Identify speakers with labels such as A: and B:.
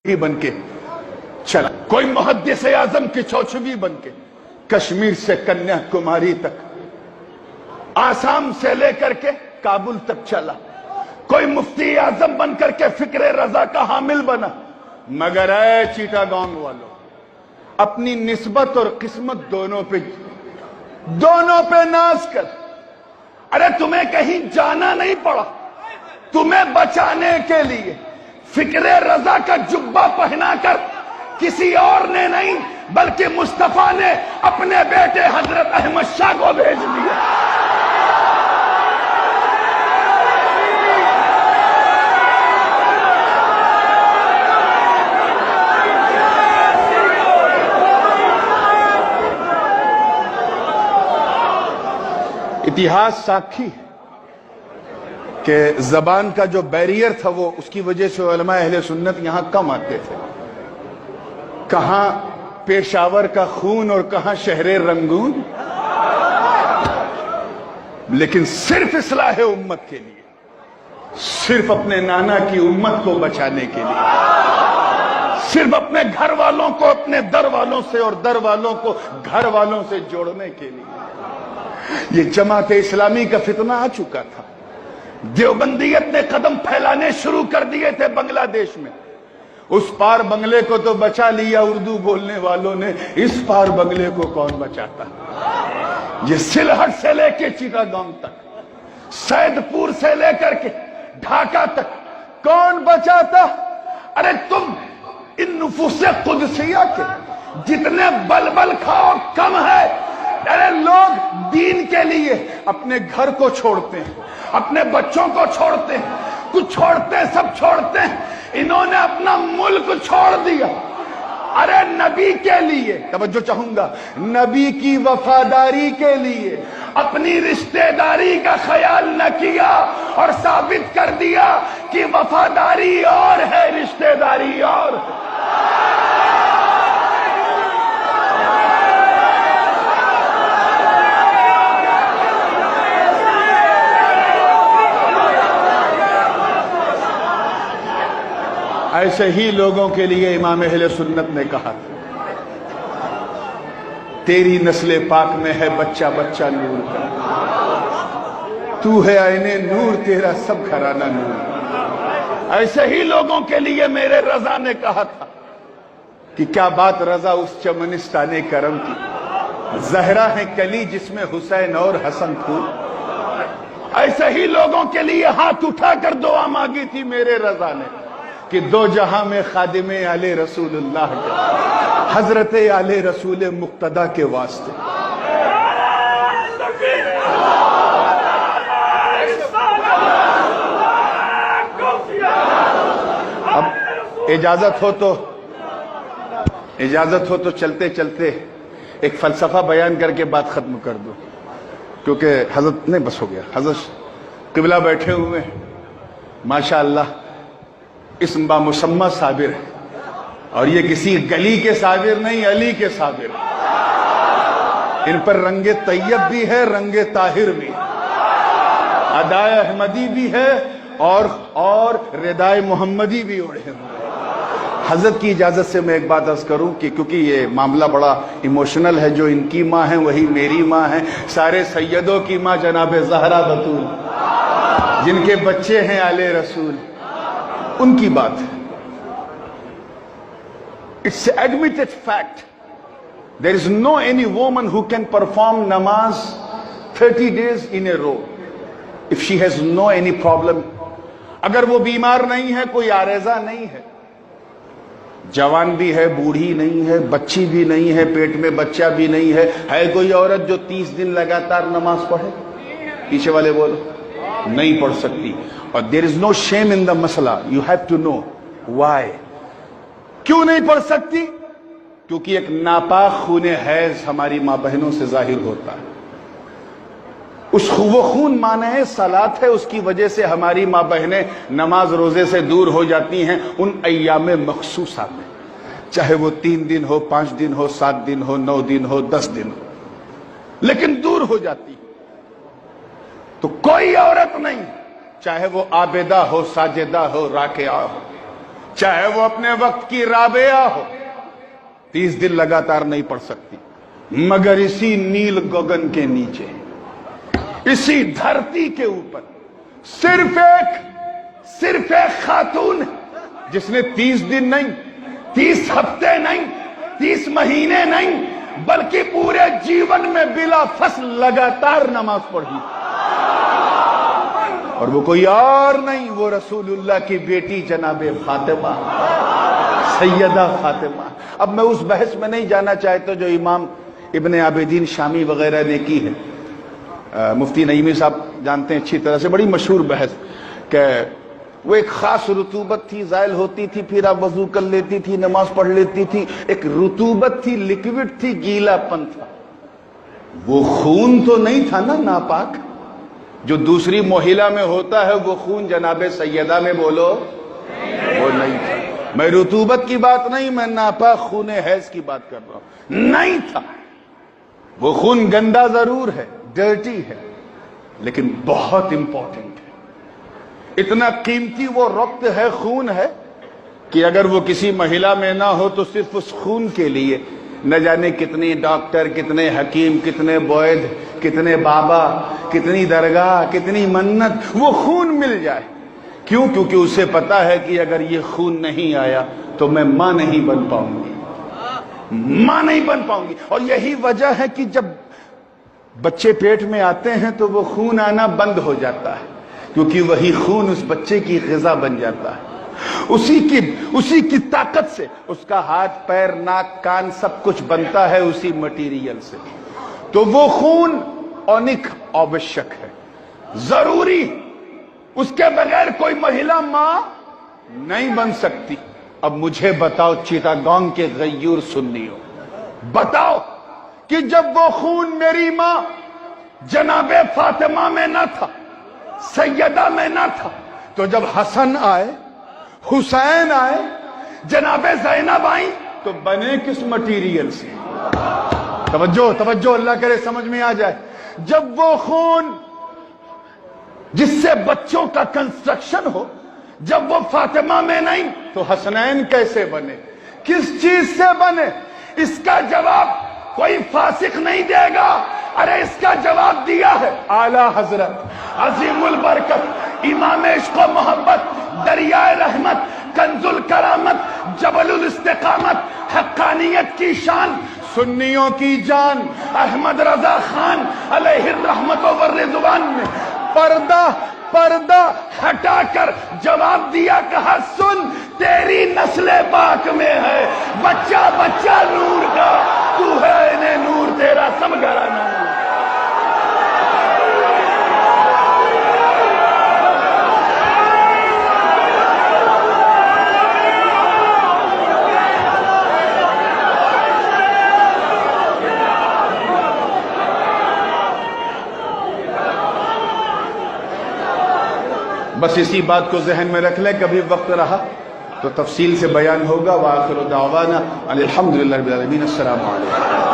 A: ही बन के चला, कोई मुहद्दिस आजम की चौचवी बन के कश्मीर से कन्याकुमारी तक, आसाम से लेकर के काबुल तक चला, कोई मुफ्ती आजम बन करके फिक्रे रजा का हामिल बना। मगर ऐ चिटागोंग वालों, अपनी निस्बत और किस्मत दोनों पे नाज कर। अरे तुम्हें कहीं जाना नहीं पड़ा, तुम्हें बचाने के लिए फिक्रे रजा का जुब्बा पहनाकर किसी और ने नहीं बल्कि मुस्तफा ने अपने बेटे हजरत अहमद शाह को भेज दिया। इतिहास साक्षी कि जबान का जो बैरियर था वो उसकी वजह से उलमा अहले सुन्नत यहां कम आते थे। कहां पेशावर का खून और कहां शहरे रंगून, लेकिन सिर्फ इस्लाह उम्मत के लिए, सिर्फ अपने नाना की उम्मत को बचाने के लिए, सिर्फ अपने घर वालों को अपने दर वालों से और दर वालों को घर वालों से जोड़ने के लिए ये जमात इस्लामी का फितना आ चुका था। देवबंदियत ने कदम फैलाने शुरू कर दिए थे बांग्लादेश में। उस पार बंगले को तो बचा लिया उर्दू बोलने वालों ने, इस पार बंगले को कौन बचाता? ये सिलहट से लेके चिटागोंग तक, सैदपुर से लेकर के ढाका तक कौन बचाता? अरे तुम इन नुफूसे कुदसिया के जितने बलबल खाओ कम है। अरे लोग दीन के लिए अपने घर को छोड़ते हैं, अपने बच्चों को छोड़ते हैं, कुछ छोड़ते हैं, सब छोड़ते हैं। इन्होंने अपना मुल्क छोड़ दिया। अरे नबी के लिए तवज्जो चाहूंगा, नबी की वफादारी के लिए अपनी रिश्तेदारी का ख्याल न किया और साबित कर दिया कि वफादारी और है, रिश्तेदारी और है। ऐसे ही लोगों के लिए इमाम अहले सुन्नत ने कहा, तेरी नस्ले पाक में है बच्चा बच्चा नूर का, तू है आईने नूर, तेरा सब घराना नूर। ऐसे ही लोगों के लिए मेरे रजा ने कहा था कि क्या बात रजा उस चमनिस्ताने करम की, जहरा है कली जिसमें हुसैन और हसन फूल। ऐसे ही लोगों के लिए हाथ उठाकर दुआ मांगी थी मेरे रजा ने कि दो जहां में खादिमे आले रसूलुल्लाह के, हजरत आले रसूल मुक्तदा के वास्ते। अब इजाजत हो तो चलते चलते एक फलसफा बयान करके बात खत्म कर दो, क्योंकि हजरत नहीं बस हो गया। हजरत किबला बैठे हुए हैं, माशाअल्लाह इसम बा मुसम्मा साबिर है, और ये किसी गली के साबिर नहीं, अली के साबिर है। इन पर रंगे तैयब भी है, रंगे ताहिर भी है, अदाए अहमदी भी है और रिदाए मोहम्मदी भी ओढ़े हुए। हजरत की इजाजत से मैं एक बात अर्ज करूं कि क्योंकि ये मामला बड़ा इमोशनल है, जो इनकी माँ है वही मेरी माँ है, सारे सैयदों की माँ जनाब ज़हरा बतूल, जिनके बच्चे हैं आले रसूल, उनकी बात है। It's admitted fact. There is no any woman who can perform namaz 30 days in a row if she has no any problem. अगर वो बीमार नहीं है, कोई आरेजा नहीं है, जवान भी है, बूढ़ी नहीं है, बच्ची भी नहीं है, पेट में बच्चा भी नहीं है कोई औरत जो 30 दिन लगातार नमाज पढ़े? पीछे वाले बोलो, नहीं पढ़ सकती। और there is no shame in the मसला, you have to know why. क्यों नहीं पढ़ सकती? क्योंकि एक नापाक खूने हैज हमारी मां बहनों से जाहिर होता है। वो खून माने सलात है, उसकी वजह से हमारी मां बहनें नमाज रोजे से दूर हो जाती हैं उन अय्यामे मखसूसा में, चाहे वो 3 दिन हो, 5 दिन हो, 7 दिन हो, 9 दिन हो, 10 दिन हो, लेकिन दूर हो जाती है। तो कोई औरत नहीं, चाहे वो आबेदा हो, साजिदा हो, राकिया हो, چاہے وہ اپنے وقت کی رابعہ ہو، 30 دن لگاتار نہیں پڑھ سکتی، مگر اسی نیل گگن کے نیچے، اسی دھرتی کے اوپر صرف ایک خاتون ہے جس نے 30 دن نہیں، 30 ہفتے نہیں، 30 مہینے نہیں، بلکہ پورے جیون میں بلا فصل لگاتار نماز پڑھی، اور وہ کوئی اور نہیں، وہ رسول اللہ کی بیٹی جناب فاطمہ، سیدہ فاطمہ۔ اب میں اس بحث میں نہیں جانا چاہتا جو امام ابن عابدین شامی وغیرہ نے کی ہے، مفتی نعیمی صاحب جانتے ہیں اچھی طرح سے، بڑی مشہور بحث کہ وہ ایک خاص رطوبت تھی، زائل ہوتی تھی، پھر آپ وضو کر لیتی تھی، نماز پڑھ لیتی تھی، ایک رطوبت تھی، لیکوڈ تھی، گیلا پن تھا، وہ خون تو نہیں تھا نا ناپاک، جو دوسری مہیلا میں ہوتا ہے وہ خون جناب سیدہ میں بولو وہ نہیں تھا۔ میں رطوبت کی بات نہیں، میں ناپاک خون حیض کی بات کر رہا ہوں، نہیں تھا۔ وہ خون گندا ضرور ہے، ڈرٹی ہے، لیکن بہت امپورٹنٹ ہے، اتنا قیمتی وہ رقط ہے، خون ہے، کہ اگر وہ کسی مہیلا میں نہ ہو تو صرف اس خون کے لیے نہ جانے کتنی ڈاکٹر، کتنے حکیم، کتنے بوئد، کتنے بابا، کتنی درگاہ، کتنی منت، وہ خون مل جائے۔ کیوں؟ کیونکہ اسے پتا ہے کہ اگر یہ خون نہیں آیا تو میں ماں نہیں بن پاؤں گی، ماں نہیں بن پاؤں گی۔ اور یہی وجہ ہے کہ جب بچے پیٹ میں آتے ہیں تو وہ خون آنا بند ہو جاتا ہے، کیونکہ وہی خون اس بچے کی غذا بن جاتا ہے، اسی کی طاقت سے اس کا ہاتھ، پیر، ناک، کان سب کچھ بنتا ہے اسی مٹیریل سے۔ تو وہ خون اونک آوشک ہے، ضروری، اس کے بغیر کوئی مہیلا ماں نہیں بن سکتی۔ اب مجھے بتاؤ چیٹاگانگ کے غیور سنیو، بتاؤ کہ جب وہ خون میری ماں جناب فاطمہ میں نہ تھا، سیدہ میں نہ تھا، تو جب حسن آئے، حسین آئے، جناب زینب آئیں، تو بنے کس مٹیریل سے؟ توجہ اللہ کرے سمجھ میں آ جائے۔ جب وہ خون جس سے بچوں کا کنسٹرکشن ہو، جب وہ فاطمہ میں نہیں تو حسنین کیسے بنے؟ کس چیز سے بنے؟ اس کا جواب کوئی فاسق نہیں دے گا، ارے اس کا جواب دیا ہے اعلی حضرت عظیم البرکت امام عشق و محبت، دریائے رحمت، کنز الکرامت، جبل الاستقامت، حقانیت کی شان، سنیوں کی جان، احمد رضا خان علیہ الرحمت والرضوان نے پردہ ہٹا کر جواب دیا، کہا سن تیری نسل پاک میں ہے بچہ نور کا، تو ہے انہیں نور، تیرا سب گھرانہ نور۔ بس اسی بات کو ذہن میں رکھ لیں، کبھی وقت رہا تو تفصیل سے بیان ہوگا۔ وآخر دعوانا الحمدللہ رب العالمین، السلام علیکم۔